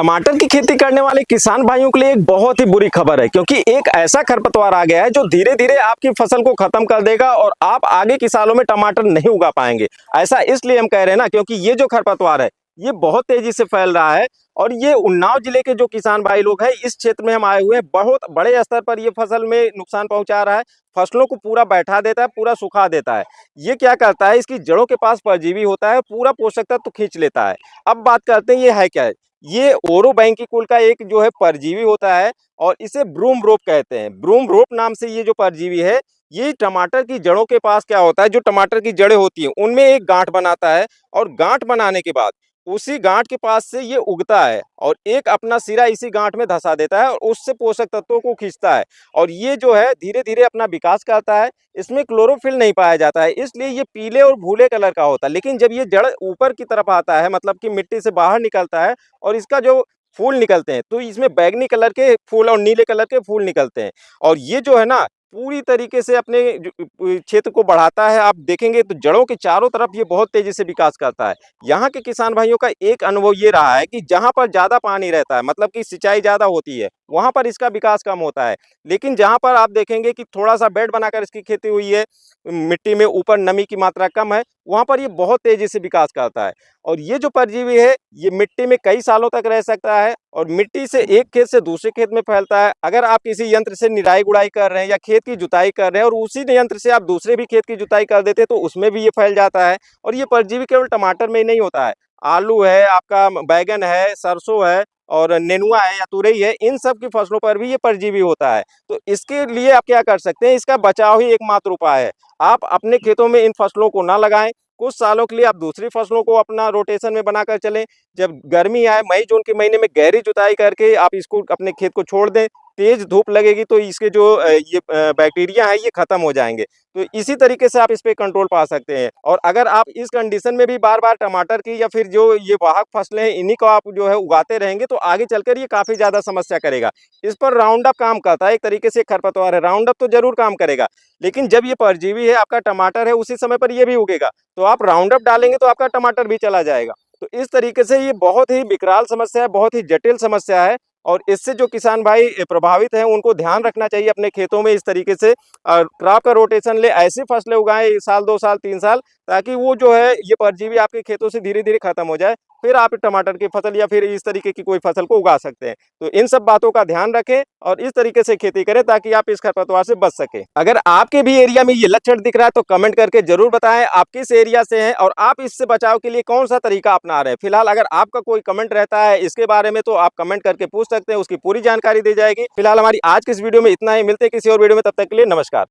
टमाटर की खेती करने वाले किसान भाइयों के लिए एक बहुत ही बुरी खबर है, क्योंकि एक ऐसा खरपतवार आ गया है जो धीरे धीरे आपकी फसल को खत्म कर देगा और आप आगे के सालों में टमाटर नहीं उगा पाएंगे। ऐसा इसलिए हम कह रहे हैं ना, क्योंकि ये जो खरपतवार है ये बहुत तेजी से फैल रहा है और ये उन्नाव जिले के जो किसान भाई लोग हैं, इस क्षेत्र में हम आए हुए हैं, बहुत बड़े स्तर पर ये फसल में नुकसान पहुंचा रहा है। फसलों को पूरा बैठा देता है, पूरा सुखा देता है। ये क्या करता है, इसकी जड़ों के पास परजीवी होता है, पूरा पोषक तत्व तो खींच लेता है। अब बात करते हैं ये है क्या है। ये ओरोबैंकी कुल का एक जो है परजीवी होता है और इसे ब्रूम रोप कहते हैं। ब्रूम रोप नाम से ये जो परजीवी है, ये टमाटर की जड़ों के पास क्या होता है, जो टमाटर की जड़ें होती हैं उनमें एक गांठ बनाता है और गांठ बनाने के बाद उसी गांठ के पास से ये उगता है और एक अपना सिरा इसी गांठ में धंसा देता है और उससे पोषक तत्वों को खींचता है और ये जो है धीरे धीरे अपना विकास करता है। इसमें क्लोरोफिल नहीं पाया जाता है, इसलिए ये पीले और भूरे कलर का होता है। लेकिन जब ये जड़ ऊपर की तरफ आता है, मतलब कि मिट्टी से बाहर निकलता है और इसका जो फूल निकलते हैं, तो इसमें बैगनी कलर के फूल और नीले कलर के फूल निकलते हैं और ये जो है ना पूरी तरीके से अपने क्षेत्र को बढ़ाता है। आप देखेंगे तो जड़ों के चारों तरफ ये बहुत तेजी से विकास करता है। यहाँ के किसान भाइयों का एक अनुभव ये रहा है कि जहाँ पर ज्यादा पानी रहता है, मतलब कि सिंचाई ज्यादा होती है, वहां पर इसका विकास कम होता है। लेकिन जहां पर आप देखेंगे कि थोड़ा सा बेड बनाकर इसकी खेती हुई है, मिट्टी में ऊपर नमी की मात्रा कम है, वहां पर ये बहुत तेजी से विकास करता है। और ये जो परजीवी है ये मिट्टी में कई सालों तक रह सकता है और मिट्टी से एक खेत से दूसरे खेत में फैलता है। अगर आप किसी यंत्र से निराई गुड़ाई कर रहे हैं या खेत की जुताई कर रहे हैं और उसी यंत्र से आप दूसरे भी खेत की जुताई कर देते हैं तो उसमें भी ये फैल जाता है। और ये परजीवी केवल टमाटर में ही नहीं होता है, आलू है, आपका बैगन है, सरसों है और नेनुआ है या तुरई है, इन सब की फसलों पर भी ये परजीवी होता है। तो इसके लिए आप क्या कर सकते हैं, इसका बचाव ही एकमात्र उपाय है। आप अपने खेतों में इन फसलों को ना लगाएं, कुछ सालों के लिए आप दूसरी फसलों को अपना रोटेशन में बनाकर चलें। जब गर्मी आए मई जून के महीने में गहरी जुताई करके आप इसको अपने खेत को छोड़ दें। तेज धूप लगेगी तो इसके जो ये बैक्टीरिया है ये खत्म हो जाएंगे। तो इसी तरीके से आप इस पे कंट्रोल पा सकते हैं। और अगर आप इस कंडीशन में भी बार बार टमाटर की या फिर जो ये वाहक फसलें हैं इन्हीं को आप जो है उगाते रहेंगे तो आगे चलकर ये काफी ज्यादा समस्या करेगा। इस पर राउंड अप काम करता है, एक तरीके से खरपतवार है, राउंड अप तो जरूर काम करेगा। लेकिन जब ये परजीवी है, आपका टमाटर है, उसी समय पर ये भी उगेगा, तो आप राउंड अप डालेंगे तो आपका टमाटर भी चला जाएगा। तो इस तरीके से ये बहुत ही विकराल समस्या है, बहुत ही जटिल समस्या है और इससे जो किसान भाई प्रभावित हैं उनको ध्यान रखना चाहिए अपने खेतों में इस तरीके से क्रॉप का रोटेशन ले, ऐसी फसलें उगाएं साल 2 साल 3 साल, ताकि वो जो है ये परजीवी आपके खेतों से धीरे धीरे खत्म हो जाए। फिर आप टमाटर की फसल या फिर इस तरीके की कोई फसल को उगा सकते हैं। तो इन सब बातों का ध्यान रखें और इस तरीके से खेती करें ताकि आप इस खरपतवार से बच सके। अगर आपके भी एरिया में ये लक्षण दिख रहा है तो कमेंट करके जरूर बताएं आप किस एरिया से हैं और आप इससे बचाव के लिए कौन सा तरीका अपना रहे हैं। फिलहाल अगर आपका कोई कमेंट रहता है इसके बारे में तो आप कमेंट करके पूछ सकते हैं, उसकी पूरी जानकारी दी जाएगी। फिलहाल हमारी आज की इस वीडियो में इतना ही, मिलते हैं किसी और वीडियो में, तब तक के लिए नमस्कार।